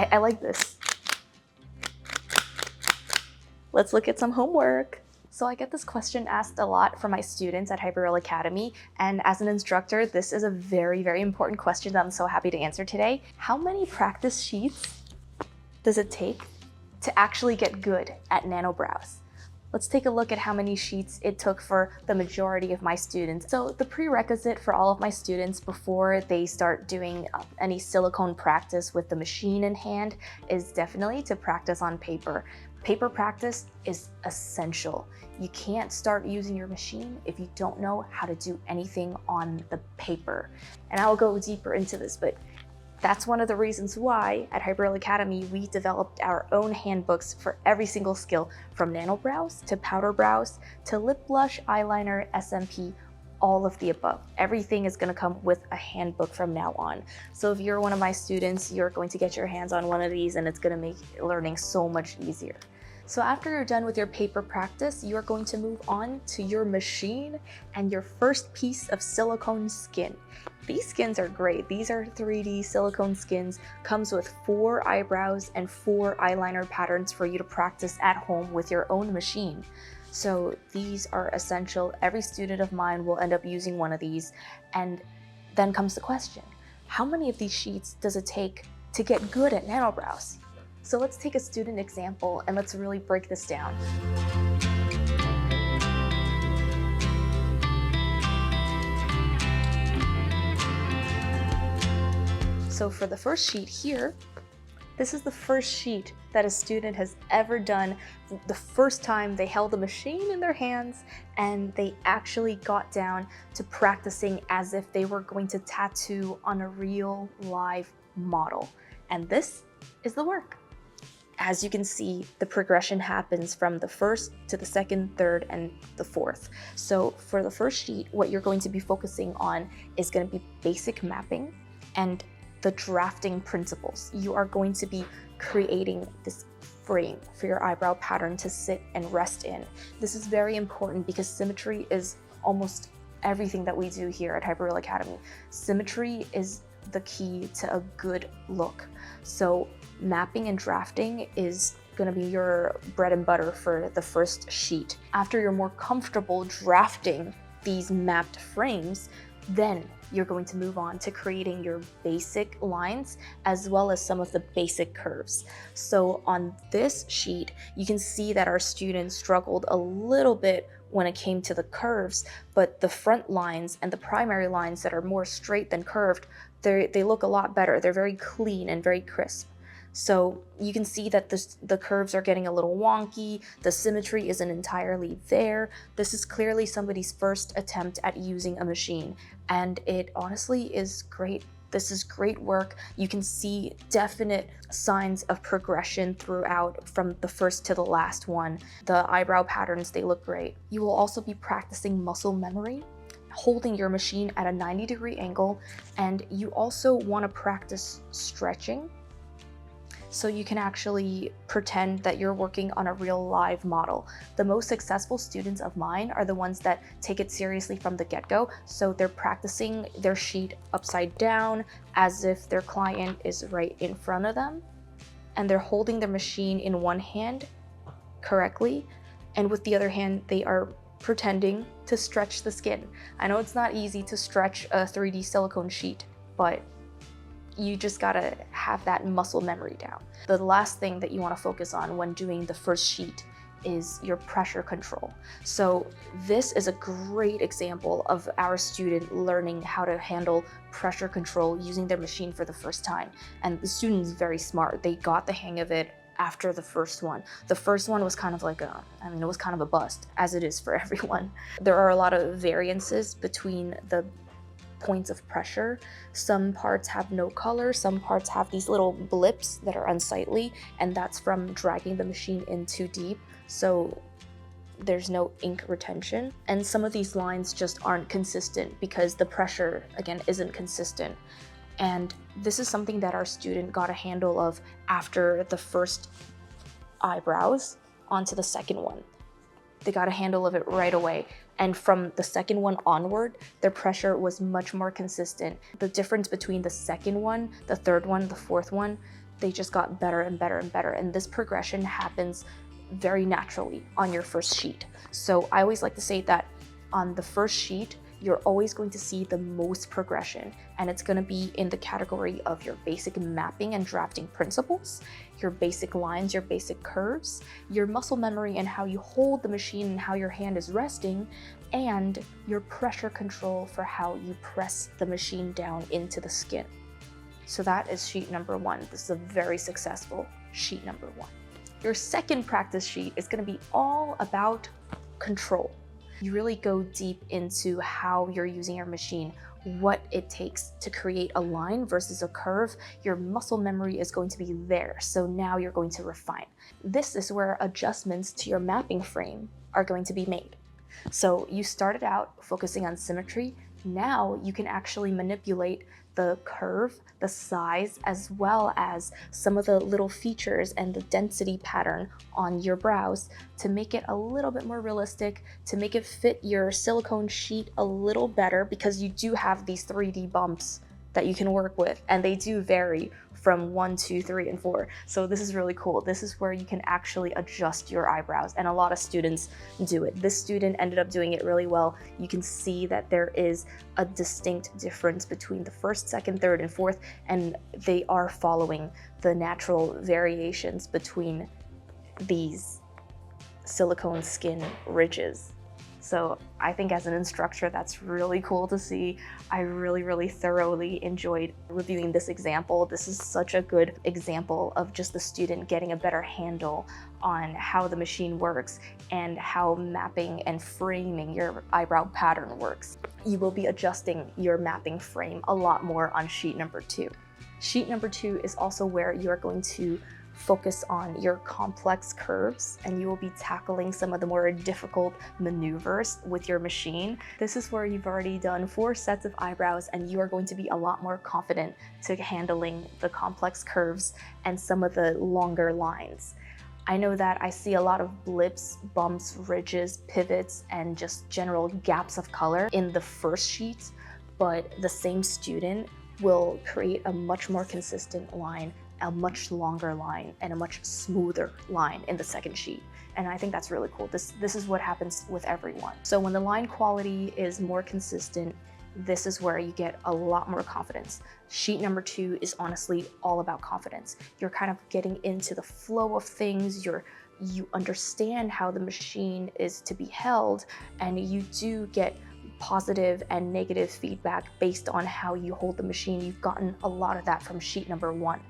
I like this. Let's look at some homework. So I get this question asked a lot from my students at Hyperreal Academy, and as an instructor, this is a very, very important question that I'm so happy to answer today. How many practice sheets does it take to actually get good at Nano Brows? Let's take a look at how many sheets it took for the majority of my students. So the prerequisite for all of my students before they start doing any silicone practice with the machine in hand is definitely to practice on paper. Paper practice is essential. You can't start using your machine if you don't know how to do anything on the paper. And I'll go deeper into this, but that's one of the reasons why at Hyperreal Academy we developed our own handbooks for every single skill, from nano brows to powder brows to lip blush, eyeliner, SMP, all of the above. Everything is going to come with a handbook from now on. So if you're one of my students, you're going to get your hands on one of these and it's going to make learning so much easier. So after you're done with your paper practice, you're going to move on to your machine and your first piece of silicone skin. These skins are great. These are 3D silicone skins. Comes with 4 eyebrows and 4 eyeliner patterns for you to practice at home with your own machine. So these are essential. Every student of mine will end up using one of these. And then comes the question, how many of these sheets does it take to get good at nano brows? So let's take a student example and let's really break this down. So for the first sheet here, this is the first sheet that a student has ever done the first time they held the machine in their hands and they actually got down to practicing as if they were going to tattoo on a real live model. And this is the work. As you can see, the progression happens from the first to the second, third, and the fourth. So for the first sheet, what you're going to be focusing on is going to be basic mapping and the drafting principles. You are going to be creating this frame for your eyebrow pattern to sit and rest in. This is very important because symmetry is almost everything that we do here at Hyperreal Academy. Symmetry is the key to a good look. So mapping and drafting is going to be your bread and butter for the first sheet. After you're more comfortable drafting these mapped frames, then you're going to move on to creating your basic lines as well as some of the basic curves. So on this sheet, you can see that our students struggled a little bit when it came to the curves, but the front lines and the primary lines that are more straight than curved, they look a lot better. They're very clean and very crisp. So you can see that the curves are getting a little wonky, the symmetry isn't entirely there. This is clearly somebody's first attempt at using a machine, and it honestly is great. This is great work. You can see definite signs of progression throughout from the first to the last one. The eyebrow patterns, they look great. You will also be practicing muscle memory, holding your machine at a 90-degree angle, and you also want to practice stretching, so you can actually pretend that you're working on a real live model. The most successful students of mine are the ones that take it seriously from the get-go, so they're practicing their sheet upside down as if their client is right in front of them, and they're holding their machine in one hand correctly, and with the other hand they are pretending to stretch the skin. I know it's not easy to stretch a 3D silicone sheet, but you just gotta have that muscle memory down. The last thing that you wanna focus on when doing the first sheet is your pressure control. So this is a great example of our student learning how to handle pressure control using their machine for the first time. And the student is very smart. They got the hang of it after the first one. The first one was kind of like it was kind of a bust, as it is for everyone. There are a lot of variances between the points of pressure. Some parts have no color, some parts have these little blips that are unsightly, and that's from dragging the machine in too deep, so there's no ink retention. And some of these lines just aren't consistent because the pressure, again, isn't consistent. And this is something that our student got a handle of after the first eyebrows onto the second one. They got a handle of it right away. And from the second one onward, their pressure was much more consistent. The difference between the second one, the third one, the fourth one, they just got better and better and better. And this progression happens very naturally on your first sheet. So I always like to say that on the first sheet, you're always going to see the most progression, and it's going to be in the category of your basic mapping and drafting principles, your basic lines, your basic curves, your muscle memory and how you hold the machine and how your hand is resting, and your pressure control for how you press the machine down into the skin. So that is sheet number 1. This is a very successful sheet number 1. Your second practice sheet is going to be all about control. You really go deep into how you're using your machine, what it takes to create a line versus a curve. Your muscle memory is going to be there, so now you're going to refine. This is where adjustments to your mapping frame are going to be made. So you started out focusing on symmetry. Now you can actually manipulate the curve, the size, as well as some of the little features and the density pattern on your brows to make it a little bit more realistic, to make it fit your silicone sheet a little better, because you do have these 3D bumps that you can work with, and they do vary from 1, 2, 3, and 4. So this is really cool. This is where you can actually adjust your eyebrows, and a lot of students do it. This student ended up doing it really well. You can see that there is a distinct difference between the first, second, third, and fourth, and they are following the natural variations between these silicone skin ridges. So I think as an instructor, that's really cool to see. I really thoroughly enjoyed reviewing this example. This is such a good example of just the student getting a better handle on how the machine works and how mapping and framing your eyebrow pattern works. You will be adjusting your mapping frame a lot more on sheet number 2. Sheet number 2 is also where you are going to focus on your complex curves, and you will be tackling some of the more difficult maneuvers with your machine. This is where you've already done 4 sets of eyebrows, and you are going to be a lot more confident to handling the complex curves and some of the longer lines. I know that I see a lot of blips, bumps, ridges, pivots, and just general gaps of color in the first sheet, but the same student will create a much more consistent line, a much longer line, and a much smoother line in the second sheet. And I think that's really cool. This is what happens with everyone. So when the line quality is more consistent, this is where you get a lot more confidence. Sheet number 2 is honestly all about confidence. You're kind of getting into the flow of things, you understand how the machine is to be held, and you do get positive and negative feedback based on how you hold the machine. You've gotten a lot of that from sheet number 1.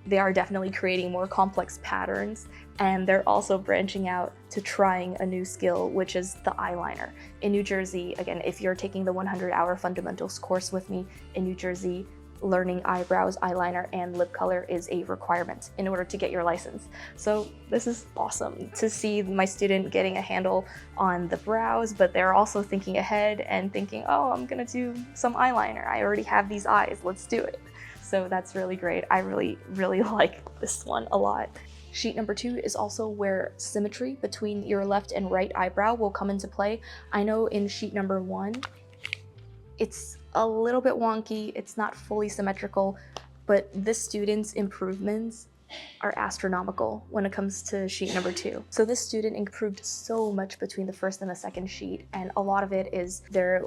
They are definitely creating more complex patterns, and they're also branching out to trying a new skill, which is the eyeliner. In New Jersey, again, if you're taking the 100-hour fundamentals course with me in New Jersey, learning eyebrows, eyeliner, and lip color is a requirement in order to get your license. So this is awesome to see my student getting a handle on the brows, but they're also thinking ahead and thinking, oh, I'm gonna do some eyeliner. I already have these eyes, let's do it. So that's really great. I really like this one a lot. Sheet number 2 is also where symmetry between your left and right eyebrow will come into play. I know in sheet number 1, it's a little bit wonky, it's not fully symmetrical, but this student's improvements are astronomical when it comes to sheet number 2. So this student improved so much between the first and the second sheet, and a lot of it is their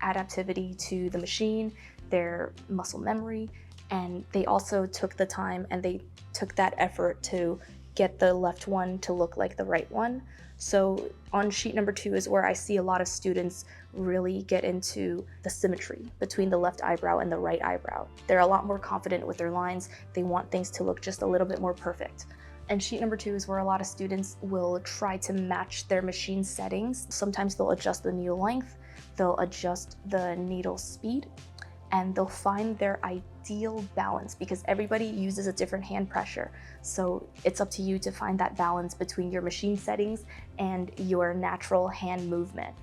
adaptivity to the machine, their muscle memory, and they also took the time and they took that effort to get the left one to look like the right one. So on sheet number 2 is where I see a lot of students really get into the symmetry between the left eyebrow and the right eyebrow. They're a lot more confident with their lines. They want things to look just a little bit more perfect. And sheet number 2 is where a lot of students will try to match their machine settings. Sometimes they'll adjust the needle length, they'll adjust the needle speed, and they'll find their ideal balance, because everybody uses a different hand pressure. So it's up to you to find that balance between your machine settings and your natural hand movement.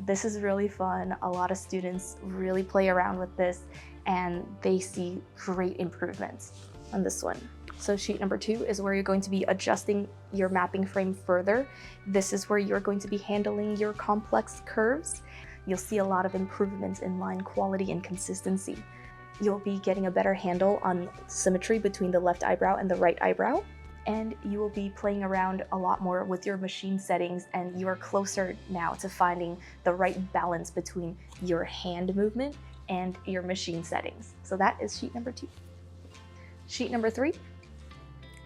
This is really fun. A lot of students really play around with this, and they see great improvements on this one. So sheet number 2 is where you're going to be adjusting your mapping frame further. This is where you're going to be handling your complex curves. You'll see a lot of improvements in line quality and consistency. You'll be getting a better handle on symmetry between the left eyebrow and the right eyebrow. And you will be playing around a lot more with your machine settings, and you are closer now to finding the right balance between your hand movement and your machine settings. So that is sheet number 2. Sheet number 3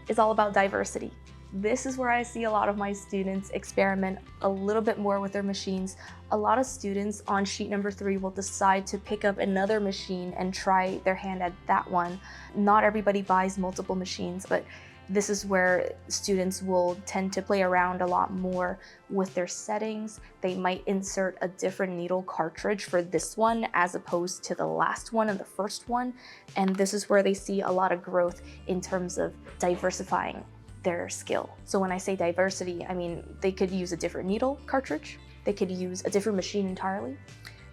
is all about diversity. This is where I see a lot of my students experiment a little bit more with their machines. A lot of students on sheet number 3 will decide to pick up another machine and try their hand at that one. Not everybody buys multiple machines, but this is where students will tend to play around a lot more with their settings. They might insert a different needle cartridge for this one as opposed to the last one and the first one. And this is where they see a lot of growth in terms of diversifying their skill. So when I say diversity, I mean they could use a different needle cartridge. They could use a different machine entirely.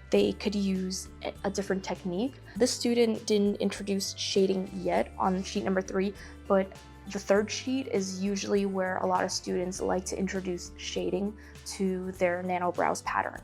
They could use a different technique. This student didn't introduce shading yet on sheet number 3, but the third sheet is usually where a lot of students like to introduce shading to their Nano BROWS pattern.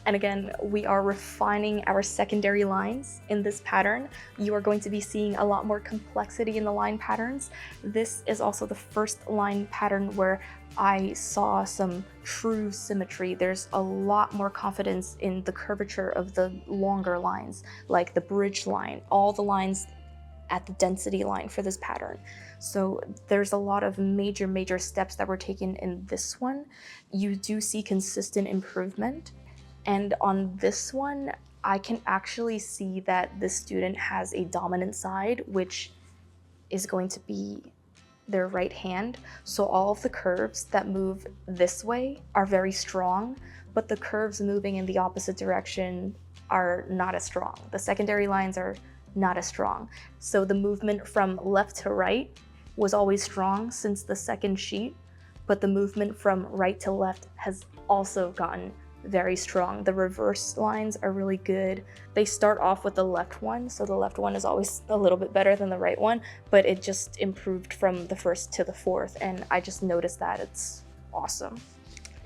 And again, we are refining our secondary lines in this pattern. You are going to be seeing a lot more complexity in the line patterns. This is also the first line pattern where I saw some true symmetry. There's a lot more confidence in the curvature of the longer lines, like the bridge line, all the lines at the density line for this pattern. So there's a lot of major steps that were taken in this one. You do see consistent improvement. And on this one, I can actually see that the student has a dominant side, which is going to be their right hand. So all of the curves that move this way are very strong, but the curves moving in the opposite direction are not as strong. The secondary lines are not as strong. So the movement from left to right was always strong since the second sheet, but the movement from right to left has also gotten very strong. The reverse lines are really good. They start off with the left one, so the left one is always a little bit better than the right one, but it just improved from the first to the fourth, and I just noticed that. It's awesome.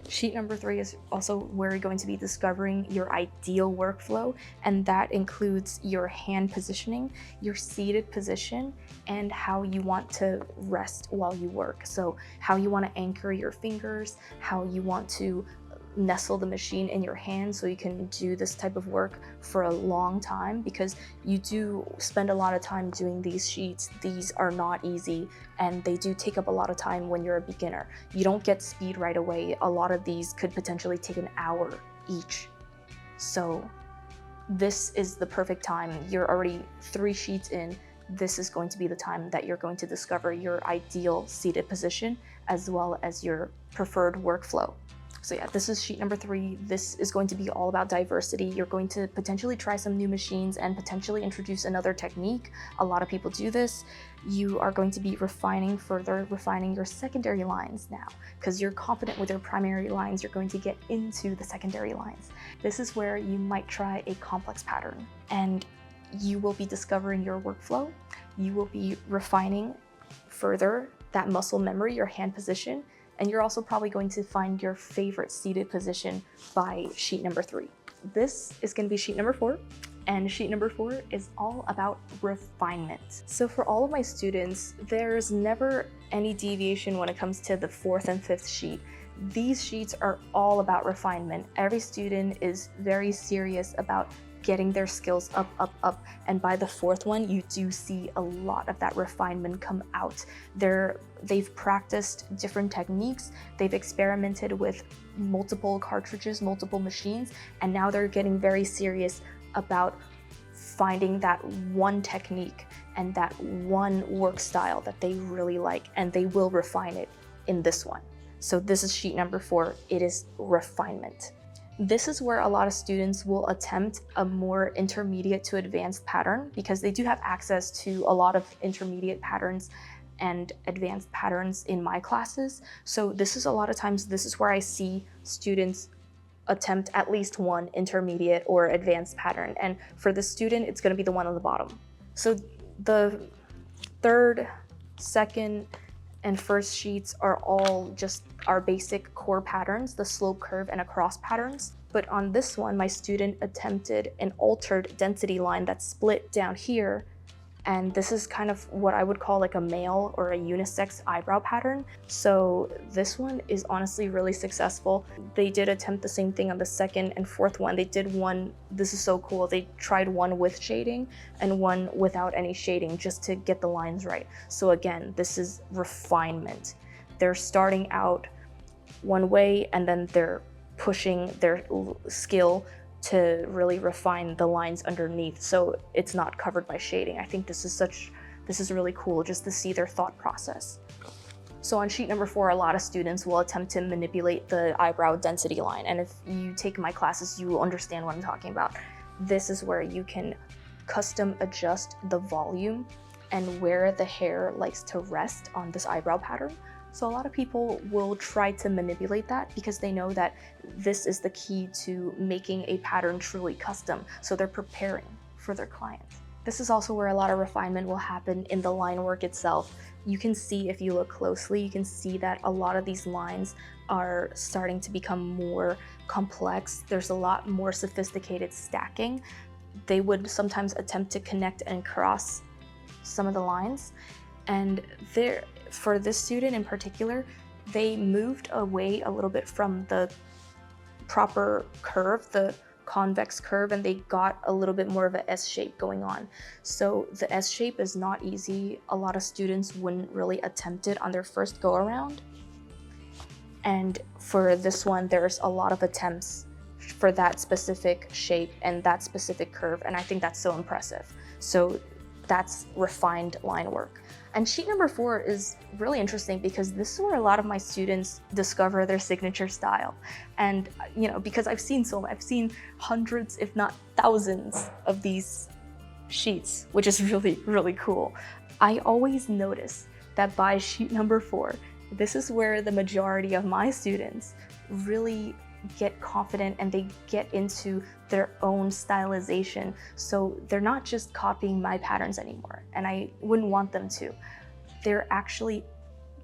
Sheet number 3 is also where you're going to be discovering your ideal workflow, and that includes your hand positioning, your seated position, and how you want to rest while you work. So how you want to anchor your fingers, how you want to nestle the machine in your hand so you can do this type of work for a long time, because you do spend a lot of time doing these sheets. These are not easy and they do take up a lot of time when you're a beginner. You don't get speed right away. A lot of these could potentially take an hour each. So this is the perfect time. You're already 3 sheets in. This is going to be the time that you're going to discover your ideal seated position as well as your preferred workflow. So yeah, this is sheet number 3. This is going to be all about diversity. You're going to potentially try some new machines and potentially introduce another technique. A lot of people do this. You are going to be refining your secondary lines now. Because you're confident with your primary lines, you're going to get into the secondary lines. This is where you might try a complex pattern, and you will be discovering your workflow. You will be refining further that muscle memory, your hand position, and you're also probably going to find your favorite seated position by sheet number 3. This is going to be sheet number 4, and sheet number 4 is all about refinement. So for all of my students, there's never any deviation when it comes to the 4th and 5th sheet. These sheets are all about refinement. Every student is very serious about getting their skills up, and by the 4th one, you do see a lot of that refinement come out. They've practiced different techniques, they've experimented with multiple cartridges, multiple machines, and now they're getting very serious about finding that one technique and that one work style that they really like, and they will refine it in this one. So this is sheet number 4, it is refinement. This is where a lot of students will attempt a more intermediate to advanced pattern, because they do have access to a lot of intermediate patterns and advanced patterns in my classes. So this is a lot of times, this is where I see students attempt at least one intermediate or advanced pattern. And for the student, it's going to be the one on the bottom. So the 3rd, 2nd, and first sheets are all just our basic core patterns, the slope, curve, and across patterns. But on this one, my student attempted an altered density line that's split down here. And this is kind of what I would call like a male or a unisex eyebrow pattern. So this one is honestly really successful. They did attempt the same thing on the second and fourth one. They did one, this is so cool. They tried one with shading and one without any shading just to get the lines right. So again, this is refinement. They're starting out one way and then they're pushing their skill to really refine the lines underneath so it's not covered by shading. I think this is really cool just to see their thought process. So on sheet number 4, a lot of students will attempt to manipulate the eyebrow density line. And if you take my classes, you will understand what I'm talking about. This is where you can custom adjust the volume and where the hair likes to rest on this eyebrow pattern. So a lot of people will try to manipulate that because they know that this is the key to making a pattern truly custom. So they're preparing for their client. This is also where a lot of refinement will happen in the line work itself. You can see, if you look closely, you can see that a lot of these lines are starting to become more complex. There's a lot more sophisticated stacking. They would sometimes attempt to connect and cross some of the lines. And for this student in particular, they moved away a little bit from the proper curve, the convex curve, and they got a little bit more of a S shape going on. So the S shape is not easy. A lot of students wouldn't really attempt it on their first go around. And for this one, there's a lot of attempts for that specific shape and that specific curve, and I think that's so impressive. So that's refined line work. And sheet number 4 is really interesting because this is where a lot of my students discover their signature style. And because I've seen hundreds, if not thousands of these sheets, which is really, really cool. I always notice that by sheet number 4, this is where the majority of my students really get confident and they get into their own stylization. So they're not just copying my patterns anymore, and I wouldn't want them to. They're actually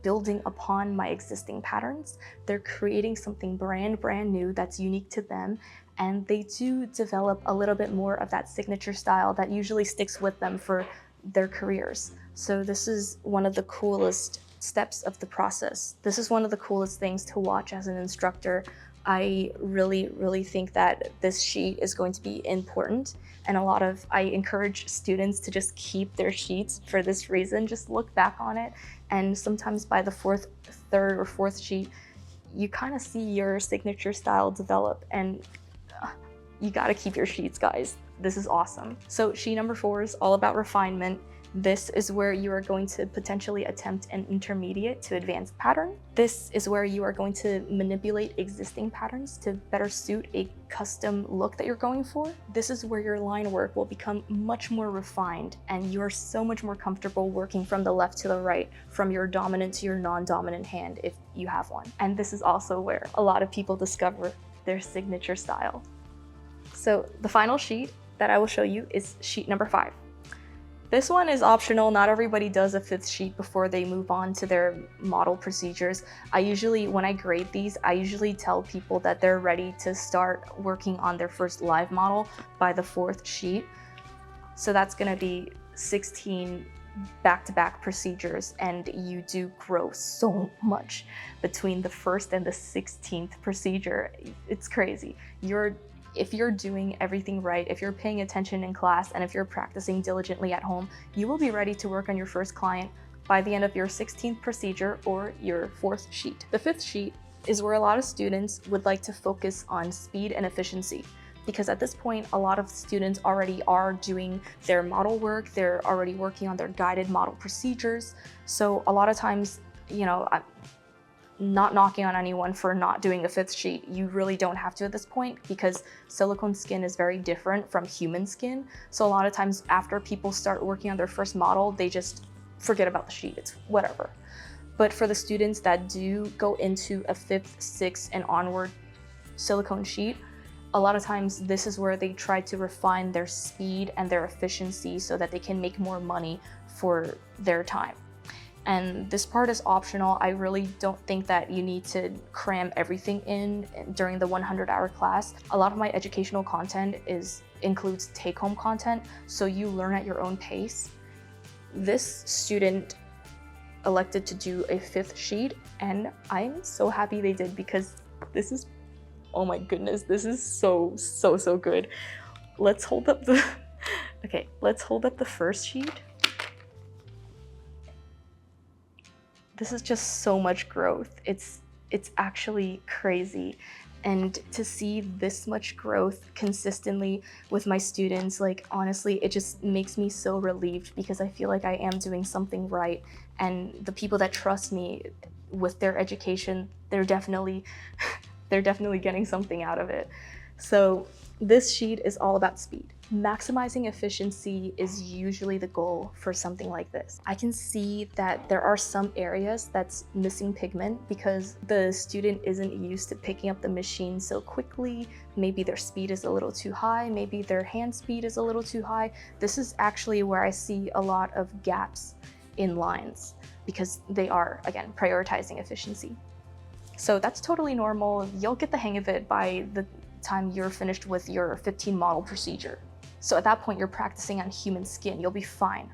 building upon my existing patterns. They're creating something brand new that's unique to them, and they do develop a little bit more of that signature style that usually sticks with them for their careers. So this is one of the coolest steps of the process. This is one of the coolest things to watch as an instructor. I really, really think that this sheet is going to be important, and I encourage students to just keep their sheets for this reason. Just look back on it, and sometimes by the third or fourth sheet, you kind of see your signature style develop, and you gotta keep your sheets, guys. This is awesome. So sheet number 4 is all about refinement. This is where you are going to potentially attempt an intermediate to advanced pattern. This is where you are going to manipulate existing patterns to better suit a custom look that you're going for. This is where your line work will become much more refined, and you're so much more comfortable working from the left to the right, from your dominant to your non-dominant hand if you have one. And this is also where a lot of people discover their signature style. So the final sheet that I will show you is sheet number 5. This one is optional. Not everybody does a 5th sheet before they move on to their model procedures. When I grade these, I usually tell people that they're ready to start working on their first live model by the 4th sheet. So that's gonna be 16 back-to-back procedures, and you do grow so much between the 1st and the 16th procedure. It's crazy. If you're doing everything right, if you're paying attention in class, and if you're practicing diligently at home, you will be ready to work on your first client by the end of your 16th procedure or your 4th sheet. The 5th sheet is where a lot of students would like to focus on speed and efficiency, because at this point, a lot of students already are doing their model work, they're already working on their guided model procedures. So a lot of times, I'm not knocking on anyone for not doing a 5th sheet. You really don't have to at this point, because silicone skin is very different from human skin. So a lot of times after people start working on their first model, they just forget about the sheet. It's whatever. But for the students that do go into a 5th, 6th, and onward silicone sheet, a lot of times this is where they try to refine their speed and their efficiency so that they can make more money for their time. And this part is optional. I really don't think that you need to cram everything in during the 100-hour class. A lot of my educational content includes take-home content, so you learn at your own pace. This student elected to do a 5th sheet, and I'm so happy they did, because this is, oh my goodness, this is so good. Let's hold up the, okay, let's hold up the first sheet. This is just so much growth. It's actually crazy. And to see this much growth consistently with my students, like honestly, it just makes me so relieved, because I feel like I am doing something right. And the people that trust me with their education, they're definitely getting something out of it. So this sheet is all about speed. Maximizing efficiency is usually the goal for something like this. I can see that there are some areas that's missing pigment because the student isn't used to picking up the machine so quickly. Maybe their speed is a little too high, maybe their hand speed is a little too high. This is actually where I see a lot of gaps in lines, because they are, again, prioritizing efficiency. So that's totally normal. You'll get the hang of it by the time you're finished with your 15 model procedure. So at that point, you're practicing on human skin. You'll be fine.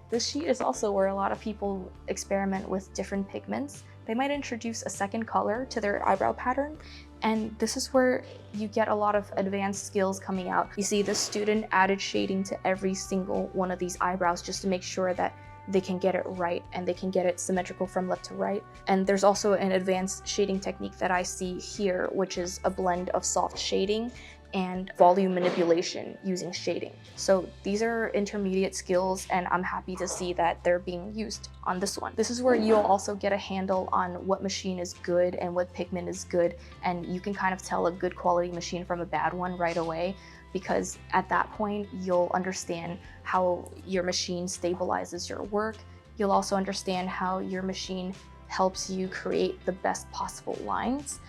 This sheet is also where a lot of people experiment with different pigments. They might introduce a second color to their eyebrow pattern, and this is where you get a lot of advanced skills coming out. You see, the student added shading to every single one of these eyebrows just to make sure that they can get it right and they can get it symmetrical from left to right. And there's also an advanced shading technique that I see here, which is a blend of soft shading and volume manipulation using shading. So these are intermediate skills, and I'm happy to see that they're being used on this one. This is where you'll also get a handle on what machine is good and what pigment is good, and you can kind of tell a good quality machine from a bad one right away, because at that point you'll understand how your machine stabilizes your work. You'll also understand how your machine helps you create the best possible lines.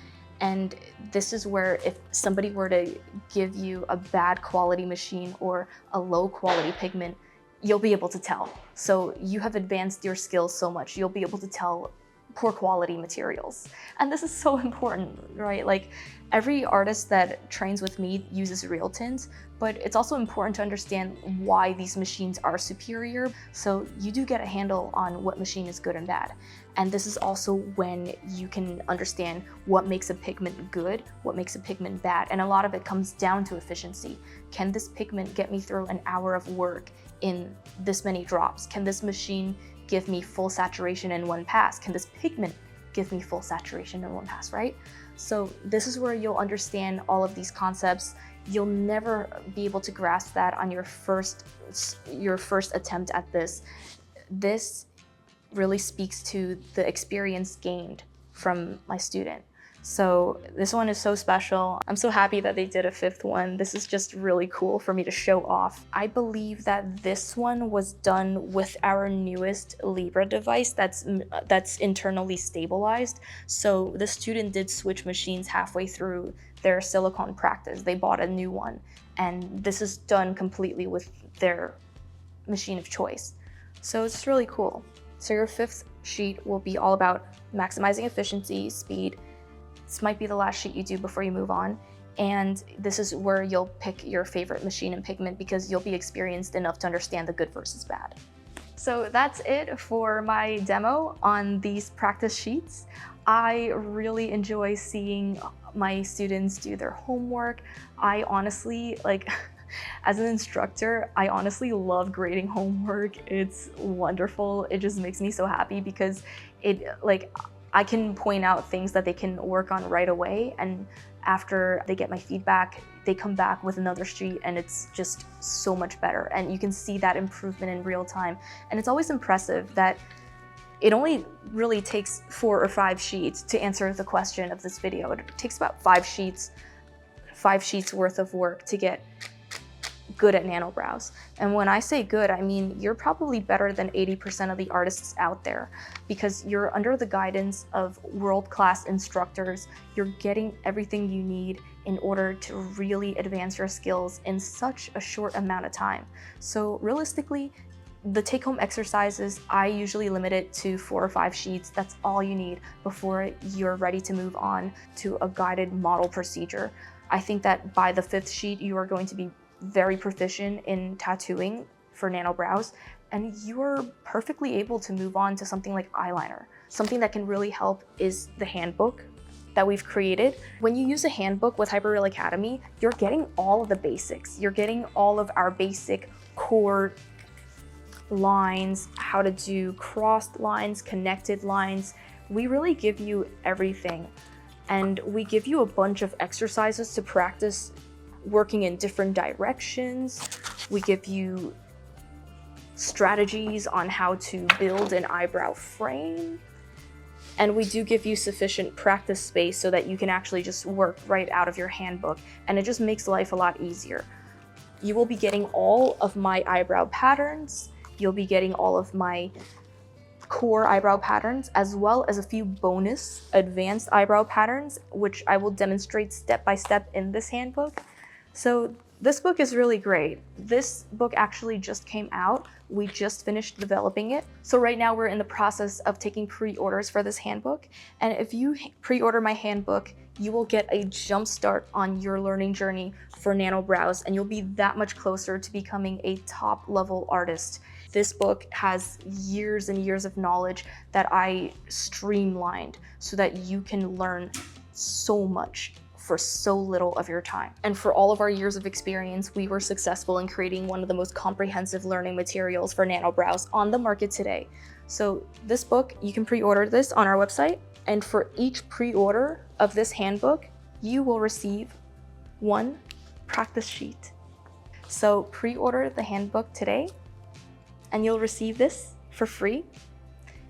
And this is where if somebody were to give you a bad quality machine or a low quality pigment, you'll be able to tell. So you have advanced your skills so much, you'll be able to tell poor quality materials. And this is so important, right? Like, every artist that trains with me uses RealTint, but it's also important to understand why these machines are superior. So you do get a handle on what machine is good and bad. And this is also when you can understand what makes a pigment good, what makes a pigment bad. And a lot of it comes down to efficiency. Can this pigment get me through an hour of work in this many drops? Can this machine give me full saturation in one pass? Can this pigment give me full saturation in one pass, right? So this is where you'll understand all of these concepts. You'll never be able to grasp that on your first attempt at this. This really speaks to the experience gained from my student. So this one is so special. I'm so happy that they did a 5th one. This is just really cool for me to show off. I believe that this one was done with our newest Libra device that's internally stabilized. So the student did switch machines halfway through their Silicone practice. They bought a new one, and this is done completely with their machine of choice. So it's really cool. So your 5th sheet will be all about maximizing efficiency, speed. This might be the last sheet you do before you move on. And this is where you'll pick your favorite machine and pigment, because you'll be experienced enough to understand the good versus bad. So that's it for my demo on these practice sheets. I really enjoy seeing my students do their homework. I honestly, as an instructor, I honestly love grading homework. It's wonderful. It just makes me so happy, because I can point out things that they can work on right away, and after they get my feedback, they come back with another sheet, and it's just so much better. And you can see that improvement in real time. And it's always impressive that it only really takes 4 or 5 sheets to answer the question of this video. It takes about 5 sheets worth of work to get good at nano brows. And when I say good, I mean you're probably better than 80% of the artists out there, because you're under the guidance of world-class instructors. You're getting everything you need in order to really advance your skills in such a short amount of time. So realistically, The take-home exercises, I usually limit it to 4 or 5 sheets. That's all you need before you're ready to move on to a guided model procedure. I think that by the 5th sheet, you are going to be very proficient in tattooing for nano brows, and you are perfectly able to move on to something like eyeliner. Something that can really help is the handbook that we've created. When you use a handbook with Hyperreal Academy, you're getting all of the basics. You're getting all of our basic core lines, how to do crossed lines, connected lines. We really give you everything. And we give you a bunch of exercises to practice working in different directions. We give you strategies on how to build an eyebrow frame. And we do give you sufficient practice space so that you can actually just work right out of your handbook, and it just makes life a lot easier. You will be getting all of my eyebrow patterns. You'll be getting all of my core eyebrow patterns, as well as a few bonus advanced eyebrow patterns, which I will demonstrate step by step in this handbook. So this book is really great. This book actually just came out. We just finished developing it. So right now we're in the process of taking pre-orders for this handbook. And if you pre-order my handbook, you will get a jump start on your learning journey for nano brows, and you'll be that much closer to becoming a top level artist. This book has years and years of knowledge that I streamlined so that you can learn so much for so little of your time. And for all of our years of experience, we were successful in creating one of the most comprehensive learning materials for nano brows on the market today. So this book, you can pre-order this on our website, and for each pre-order of this handbook, you will receive 1 practice sheet. So pre-order the handbook today, and you'll receive this for free.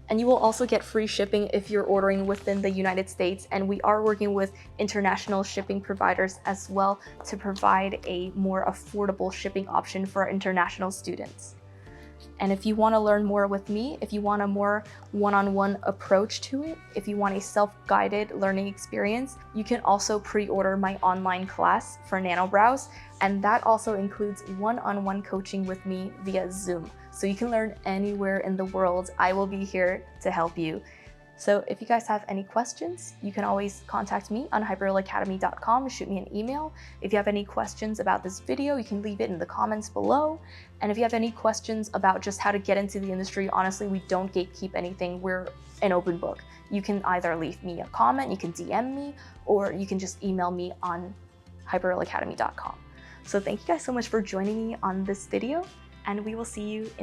And you will also get free shipping if you're ordering within the United States. And we are working with international shipping providers as well to provide a more affordable shipping option for our international students. And if you want to learn more with me, if you want a more one-on-one approach to it, if you want a self-guided learning experience, you can also pre-order my online class for nano brows. And that also includes one-on-one coaching with me via Zoom. So you can learn anywhere in the world. I will be here to help you. So if you guys have any questions, you can always contact me on hyperrealacademy.com, shoot me an email. If you have any questions about this video, you can leave it in the comments below. And if you have any questions about just how to get into the industry, honestly, we don't gatekeep anything. We're an open book. You can either leave me a comment, you can DM me, or you can just email me on hyperrealacademy.com. So thank you guys so much for joining me on this video, and we will see you in